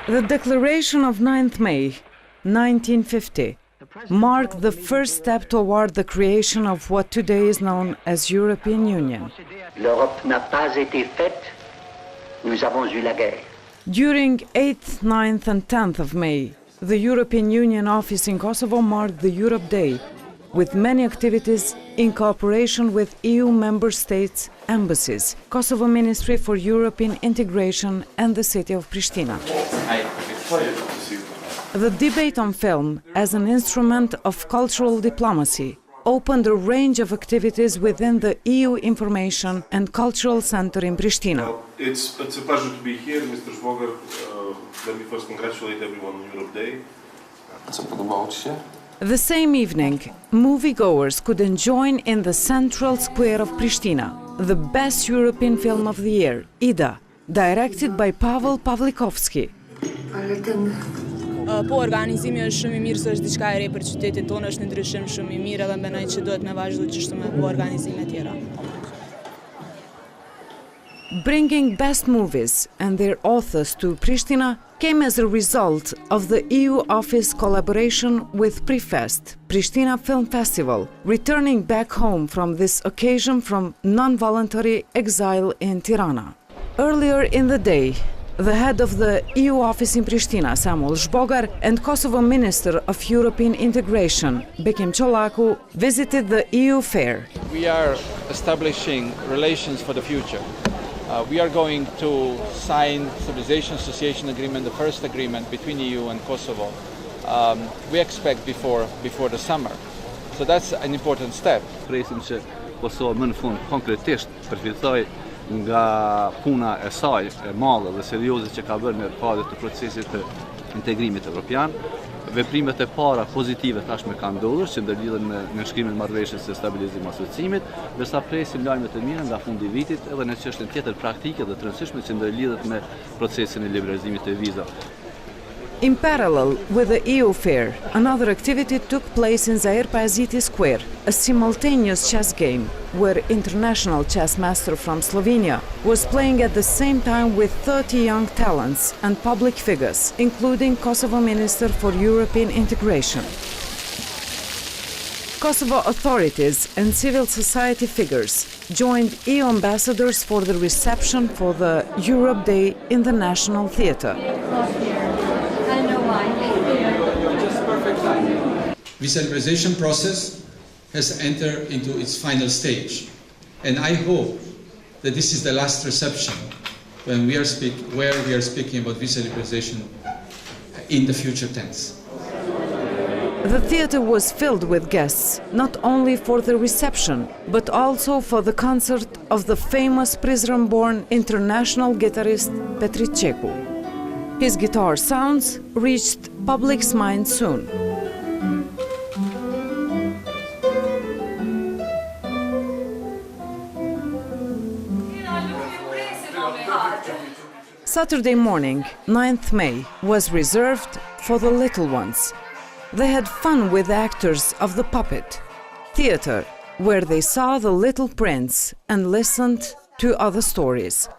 The Declaration of 9th May, 1950, marked the first step toward the creation of what today is known as European Union. L'Europe n'a pas été faite, nous avons eu la guerre. During 8th, 9th and 10th of May, the European Union office in Kosovo marked the Europe Day, with many activities in cooperation with EU member states' embassies, Kosovo Ministry for European Integration and the city of Pristina. The debate on film as an instrument of cultural diplomacy opened a range of activities within the EU Information and Cultural Center in Pristina. It's a pleasure to be here, Mr. Svoger. Let me first congratulate everyone on Europe Day. The same evening, moviegoers could enjoy in the central square of Pristina the best European film of the year, Ida, directed by Pavel Pavlikovsky. Po organizimi është shumë I mirë, se është diçka e re për qytetin tonë, është një ndryshim shumë I mirë edhe mendoj që duhet me vazhdu kështu me organizime tjera. Bringing best movies and their authors to Pristina came as a result of the EU office collaboration with Prefest, Pristina Film Festival, returning back home from this occasion from non-voluntary exile in Tirana. Earlier in the day, the head of the EU office in Pristina, Samuel Zbogar, and Kosovo Minister of European Integration, Bekim Çolaku, visited the EU fair. We are establishing relations for the future. We are going to sign Stabilization Association Agreement, the first agreement between EU and Kosovo. We expect before the summer. So that's an important step. Presim që Kosova më në fund konkretisht përfitoj nga puna e saj e madhe dhe serioze që ka bërë në kuadër të procesit të integrimit evropian. Veprimet e para pozitive tashmë kanë ndodhur që ndërlidhen me nënshkrimin e marrëveshjes së stabilizimit të asociimit, ndërsa presim lajme të mira nga fundi I vitit edhe në çështjen tjetër praktike dhe të rëndësishme që ndërlidhet me procesin e liberalizimit të vizave. In parallel with the EU fair, another activity took place in Zair Paziti Square, a simultaneous chess game where international chess master from Slovenia was playing at the same time with 30 young talents and public figures, including Kosovo Minister for European Integration. Kosovo authorities and civil society figures joined EU ambassadors for the reception for the Europe Day in the National Theatre. The celebration process has entered into its final stage, and I hope that this is the last reception when we are speaking about this celebration in the future tense. The theatre was filled with guests, not only for the reception, but also for the concert of the famous Prizren-born international guitarist Petri Ceku. His guitar sounds reached public's mind soon. Saturday morning, 9th May, was reserved for the little ones. They had fun with the actors of the puppet theater, where they saw the Little Prince and listened to other stories.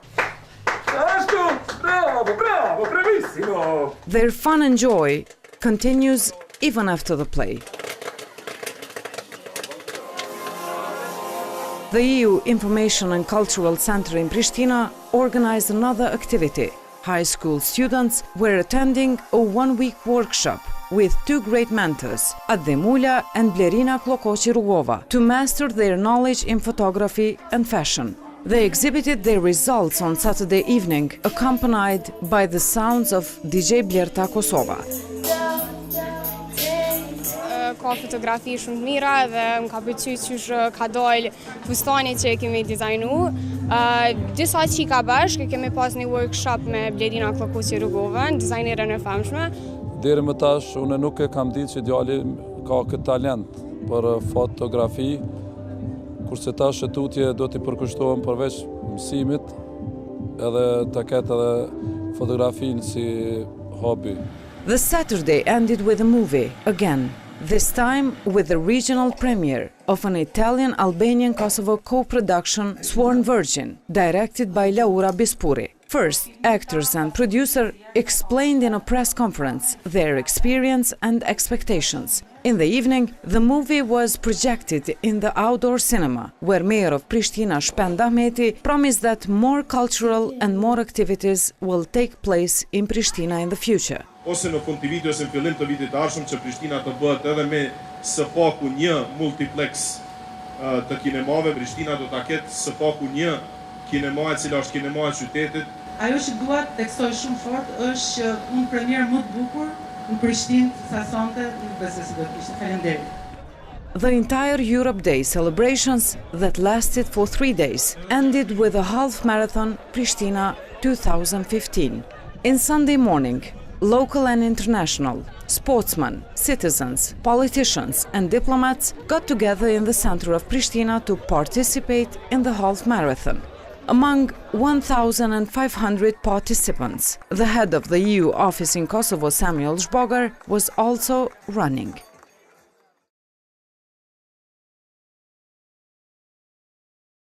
Their fun and joy continues even after the play. The EU Information and Cultural Center in Pristina organized another activity. High school students were attending a one-week workshop with two great mentors, Ademula and Blerina Klokoci-Rugova, to master their knowledge in photography and fashion. They exhibited their results on Saturday evening, accompanied by the sounds of DJ Blerta Kosova. Ka fotografi shumë të mira dhe më ka pëlqyer që ka dalë fustani që e kemi dizajnu. Disa qika bashkë kemi pas një workshop me Blerina Klokoci-Rugovën, dizajnerën e famshme. Deri më tash unë nuk e kam ditë që djali ka këtë talent për fotografi, kurse tash tutje do t'i përkushtohem përveç mësimit edhe ta ketë edhe fotografinë si hobi. The Saturday ended with a movie again. This time with the regional premiere of an Italian-Albanian-Kosovo co-production, Sworn Virgin, directed by Laura Bispuri. First, actors and producer explained in a press conference their experience and expectations. In the evening, the movie was projected in the outdoor cinema, where Mayor of Prishtina, Shpend Ahmeti, promised that more cultural and more activities will take place in Prishtina in the future. Ose në fund të vitit ose në fillim të vitit të ardhshëm që Prishtina të bëhet edhe me së paku një multiplex të kinemave. Prishtina do ta ketë së paku një kinema e cila është kinema e qytetit. Ajo që dua të theksoj shumë fort është që një premier më të bukur në Prishtinë sa sonte nuk besoj se do të kishte. Faleminderit. The entire Europe Day celebrations that lasted for 3 days ended with a half marathon Pristina 2015. In Sunday morning, local and international, sportsmen, citizens, politicians and diplomats got together in the center of Pristina to participate in the half marathon. Among 1,500 participants, the head of the EU office in Kosovo, Samuel Zbogar, was also running.